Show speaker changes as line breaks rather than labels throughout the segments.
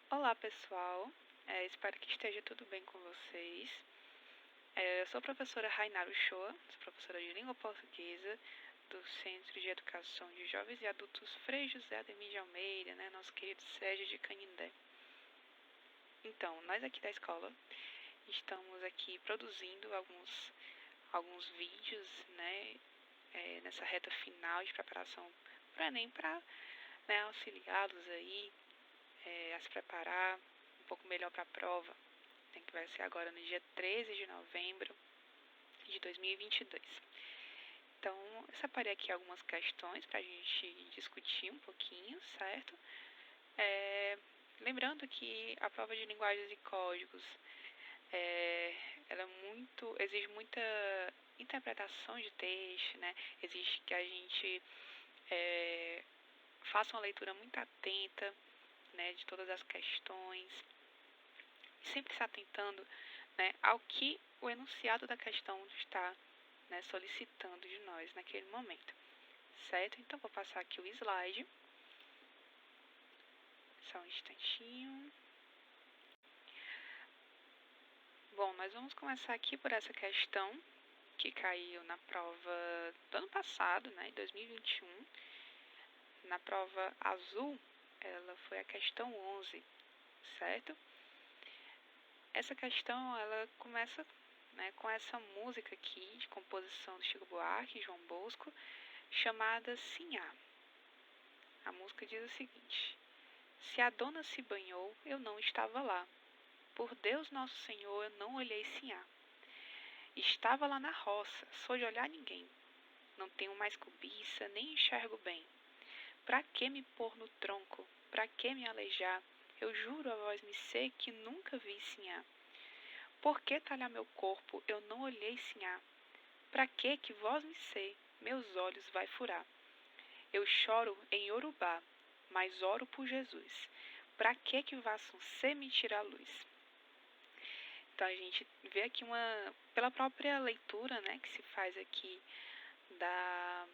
Olá, pessoal. Espero que esteja tudo bem com vocês. Eu sou a professora Rainara Uchoa, sou professora de língua portuguesa do Centro de Educação de Jovens e Adultos Frei José Ademir de Almeida, nosso querido Sérgio de Canindé. Então, nós aqui da escola estamos aqui produzindo alguns vídeos, nessa reta final de preparação para o Enem, para auxiliá-los aí a se preparar um pouco melhor para a prova, que vai ser agora no dia 13 de novembro de 2022. Então, eu separei aqui algumas questões para a gente discutir um pouquinho, certo? Lembrando que a prova de linguagens e códigos ela exige muita interpretação de texto, exige que a gente faça uma leitura muito atenta, de todas as questões, sempre se atentando ao que o enunciado da questão está solicitando de nós naquele momento, certo? Então, vou passar aqui o slide. Só um instantinho. Bom, nós vamos começar aqui por essa questão que caiu na prova do ano passado, em 2021. Na prova azul, ela foi a questão 11, certo? Essa questão, ela começa com essa música aqui, de composição do Chico Buarque e João Bosco, chamada Sinhá. A música diz o seguinte: se a dona se banhou, eu não estava lá. Por Deus Nosso Senhor, eu não olhei Sinhá. Estava lá na roça, sou de olhar ninguém. Não tenho mais cobiça, nem enxergo bem. Pra que me pôr no tronco? Pra que me aleijar? Eu juro a vós me sei que nunca vi Sinhá. Por que talhar meu corpo? Eu não olhei Sinhá. Pra que vós me sei? Meus olhos vai furar. Eu choro em Yorubá, mas oro por Jesus. Pra que vassam ser me tirar a luz? Então, a gente vê aqui pela própria leitura, que se faz aqui da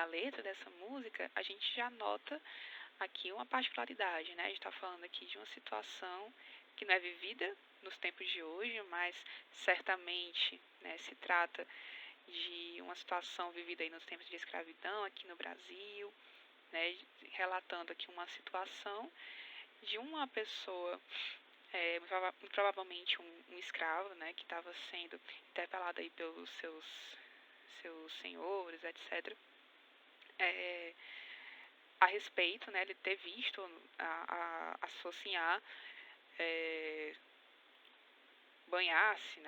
letra dessa música, a gente já nota aqui uma particularidade, A gente está falando aqui de uma situação que não é vivida nos tempos de hoje, mas certamente, se trata de uma situação vivida aí nos tempos de escravidão aqui no Brasil, relatando aqui uma situação de uma pessoa, provavelmente um escravo, que estava sendo interpelado aí pelos seus senhores, etc., a respeito, ele ter visto a sua sinhá banhar-se,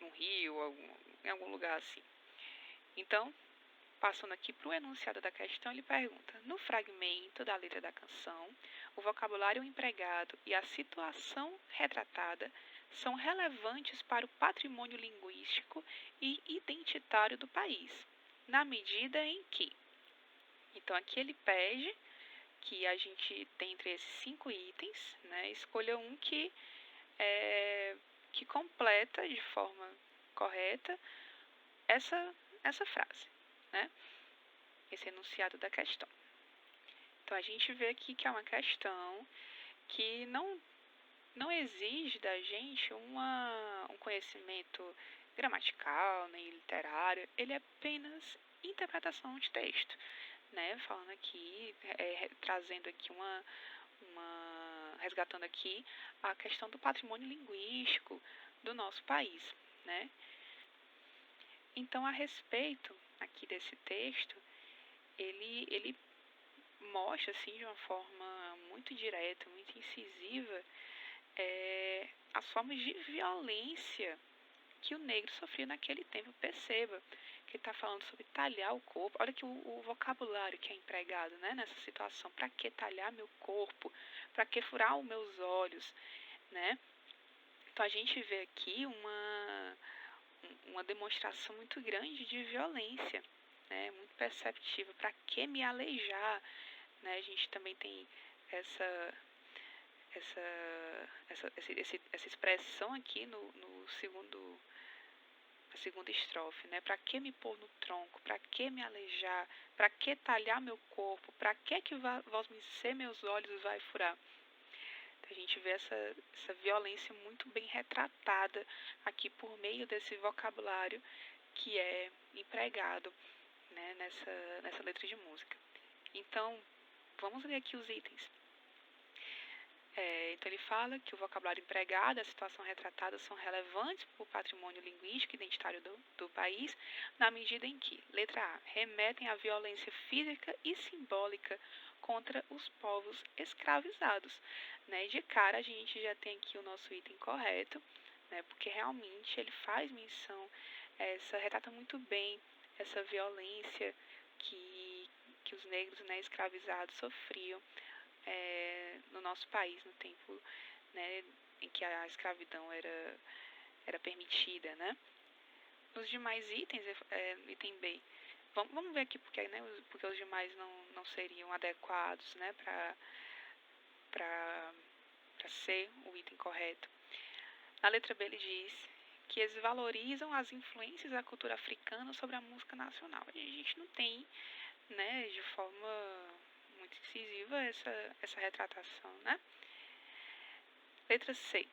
num rio, em algum lugar assim. Então, passando aqui para o enunciado da questão, ele pergunta: no fragmento da letra da canção, o vocabulário empregado e a situação retratada são relevantes para o patrimônio linguístico e identitário do país, na medida em que... Então, aqui ele pede que a gente, dentre esses 5 itens, escolha um que completa de forma correta essa frase, esse enunciado da questão. Então, a gente vê aqui que é uma questão que não exige da gente um conhecimento gramatical, nem literário, ele é apenas interpretação de texto, falando aqui, trazendo aqui resgatando aqui a questão do patrimônio linguístico do nosso país, Então, a respeito aqui desse texto, ele mostra, assim, de uma forma muito direta, muito incisiva, as formas de violência que o negro sofria naquele tempo. Perceba que ele está falando sobre talhar o corpo. Olha que o vocabulário que é empregado, nessa situação. Para que talhar meu corpo? Para que furar os meus olhos? Então, a gente vê aqui uma demonstração muito grande de violência, muito perceptível. Para que me aleijar? A gente também tem essa expressão aqui no a segunda estrofe, né? Para que me pôr no tronco? Para que me alejar? Para que talhar meu corpo? Para que vós me ser meus olhos vai furar? Então, a gente vê essa violência muito bem retratada aqui por meio desse vocabulário que é empregado, né, nessa letra de música. Então, vamos ler aqui os itens. Então ele fala que o vocabulário empregado e a situação retratada são relevantes para o patrimônio linguístico e identitário do país, na medida em que, letra A, remetem à violência física e simbólica contra os povos escravizados. Né? De cara a gente já tem aqui o nosso item correto, né? Porque realmente ele faz menção, retrata muito bem essa violência que os negros, né, escravizados sofriam no nosso país, no tempo, né, em que a escravidão era permitida, né? Nos demais itens, item B, vamos ver aqui porque, né, porque os demais não seriam adequados, né, para ser o item correto. Na letra B ele diz que eles valorizam as influências da cultura africana sobre a música nacional. A gente não tem, né, de forma muito incisiva essa retratação, né? Letra C.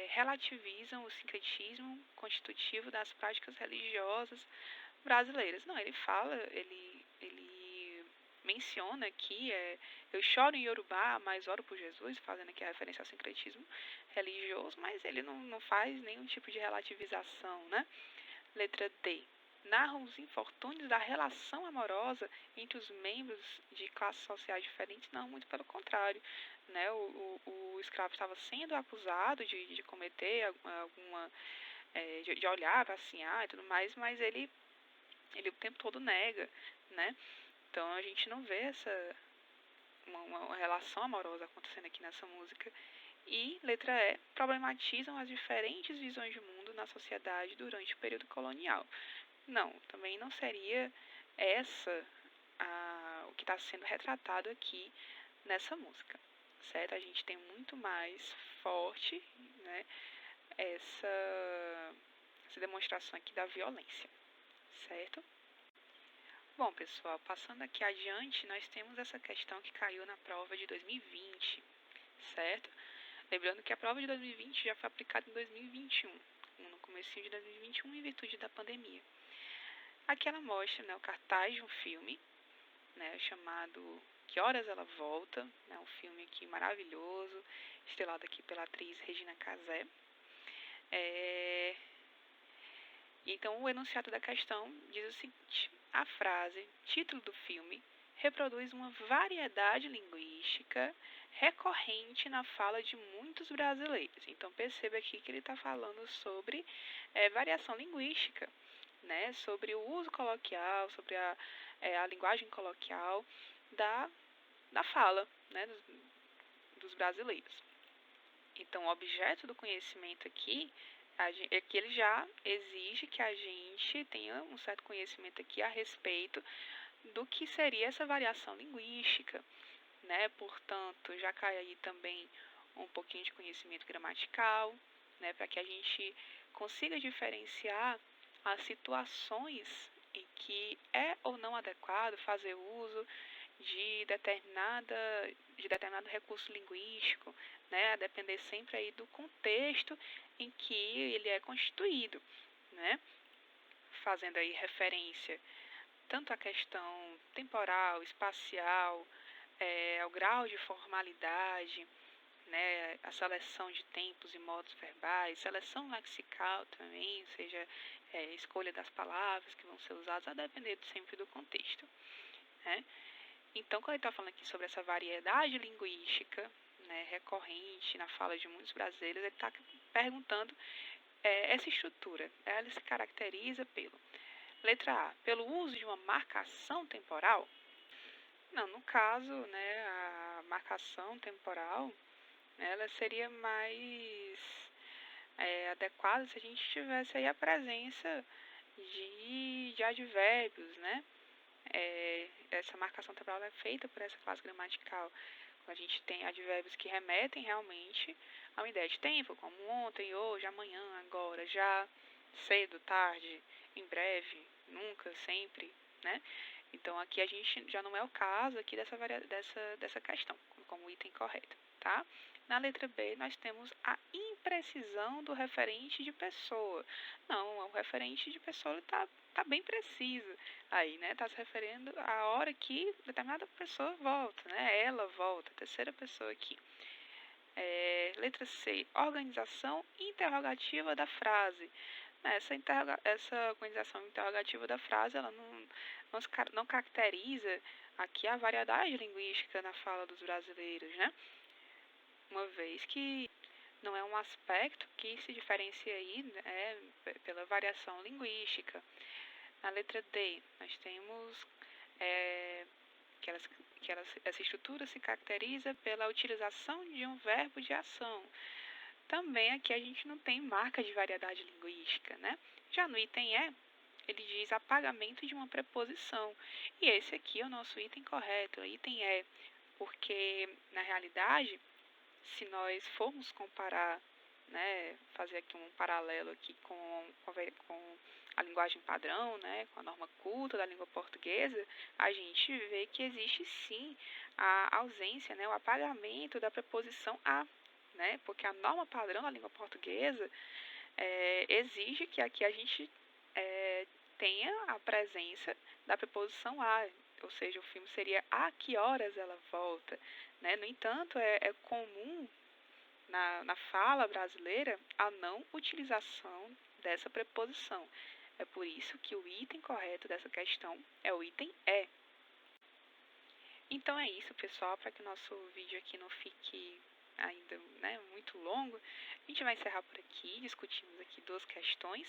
Relativizam o sincretismo constitutivo das práticas religiosas brasileiras. Não, ele fala, ele menciona aqui, eu choro em Yorubá, mas oro por Jesus, fazendo aqui a referência ao sincretismo religioso, mas ele não faz nenhum tipo de relativização, né? Letra D. Narram os infortúnios da relação amorosa entre os membros de classes sociais diferentes, não, muito pelo contrário, né? O escravo estava sendo acusado de cometer alguma, de olhar para assinhar e tudo mais, mas ele o tempo todo nega, né? Então a gente não vê uma relação amorosa acontecendo aqui nessa música. E, letra E, problematizam as diferentes visões de mundo na sociedade durante o período colonial. Não, também não seria o que está sendo retratado aqui nessa música, certo? A gente tem muito mais forte, né, essa demonstração aqui da violência, certo? Bom, pessoal, passando aqui adiante, nós temos essa questão que caiu na prova de 2020, certo? Lembrando que a prova de 2020 já foi aplicada em 2021, no comecinho de 2021, em virtude da pandemia. Aqui ela mostra, né, o cartaz de um filme, né, chamado Que Horas Ela Volta, né, um filme aqui maravilhoso, estrelado aqui pela atriz Regina Casé. Então, o enunciado da questão diz o seguinte: a frase, título do filme, reproduz uma variedade linguística recorrente na fala de muitos brasileiros. Então, perceba aqui que ele está falando sobre variação linguística, né, sobre o uso coloquial, sobre a linguagem coloquial da fala, né, dos brasileiros. Então, o objeto do conhecimento aqui é que ele já exige que a gente tenha um certo conhecimento aqui a respeito do que seria essa variação linguística, né? Portanto, já cai aí também um pouquinho de conhecimento gramatical, né? Para que a gente consiga diferenciar as situações em que é ou não adequado fazer uso de determinado recurso linguístico, né, a depender sempre aí do contexto em que ele é constituído, né, fazendo aí referência tanto à questão temporal, espacial, ao grau de formalidade, né, a seleção de tempos e modos verbais, seleção lexical também, ou seja, escolha das palavras que vão ser usadas, a depender sempre do contexto, né. Então, quando ele está falando aqui sobre essa variedade linguística, né, recorrente na fala de muitos brasileiros, ele está perguntando essa estrutura. Ela se caracteriza pelo, letra A, pelo uso de uma marcação temporal? Não, no caso, né, a marcação temporal, ela seria mais adequada se a gente tivesse aí a presença de advérbios, né? Essa marcação temporal é feita por essa classe gramatical. A gente tem advérbios que remetem realmente a uma ideia de tempo, como ontem, hoje, amanhã, agora, já, cedo, tarde, em breve, nunca, sempre, né? Então aqui a gente já não é o caso aqui dessa questão, como item correto, tá? Na letra B, nós temos a imprecisão do referente de pessoa. Não, o referente de pessoa tá bem preciso aí, né? Está se referindo à hora que determinada pessoa volta, né? Ela volta, terceira pessoa aqui. Letra C, organização interrogativa da frase. Essa organização interrogativa da frase, ela não caracteriza aqui a variedade linguística na fala dos brasileiros, né? Uma vez que não é um aspecto que se diferencia aí, né, pela variação linguística. Na letra D, nós temos que, essa estrutura se caracteriza pela utilização de um verbo de ação. Também aqui a gente não tem marca de variedade linguística, né? Já no item E, ele diz apagamento de uma preposição. E esse aqui é o nosso item correto, o item E, porque na realidade, se nós formos comparar, né, fazer aqui um paralelo aqui com a linguagem padrão, né, com a norma culta da língua portuguesa, a gente vê que existe sim a ausência, né, o apagamento da preposição a, né, porque a norma padrão da língua portuguesa exige que aqui a gente tenha a presença da preposição a, ou seja, o filme seria a que horas ela volta, né? No entanto, é comum na fala brasileira a não utilização dessa preposição. É por isso que o item correto dessa questão é o item E. Então é isso, pessoal, para que o nosso vídeo aqui não fique ainda, né, muito longo, a gente vai encerrar por aqui. Discutimos aqui duas questões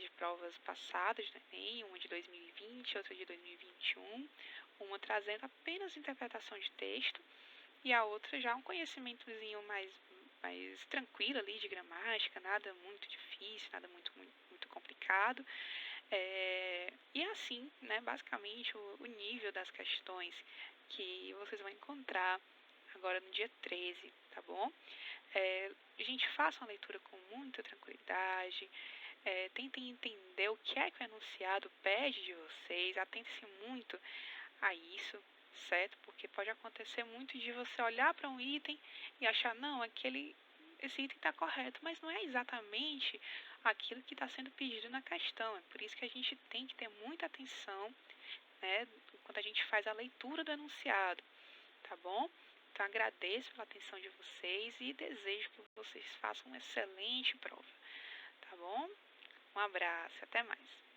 de provas passadas do Enem, uma de 2020, outra de 2021, uma trazendo apenas interpretação de texto e a outra já um conhecimentozinho mais tranquilo ali de gramática, nada muito difícil, nada muito complicado. E assim, né, basicamente o nível das questões que vocês vão encontrar agora no dia 13, tá bom? Gente, façam a leitura com muita tranquilidade, tentem entender o que é que o enunciado pede de vocês, atentem-se muito a isso, certo? Porque pode acontecer muito de você olhar para um item e achar, não, esse item está correto, mas não é exatamente aquilo que está sendo pedido na questão. É por isso que a gente tem que ter muita atenção, né, quando a gente faz a leitura do enunciado, tá bom? Então, agradeço pela atenção de vocês e desejo que vocês façam uma excelente prova, tá bom? Um abraço, até mais.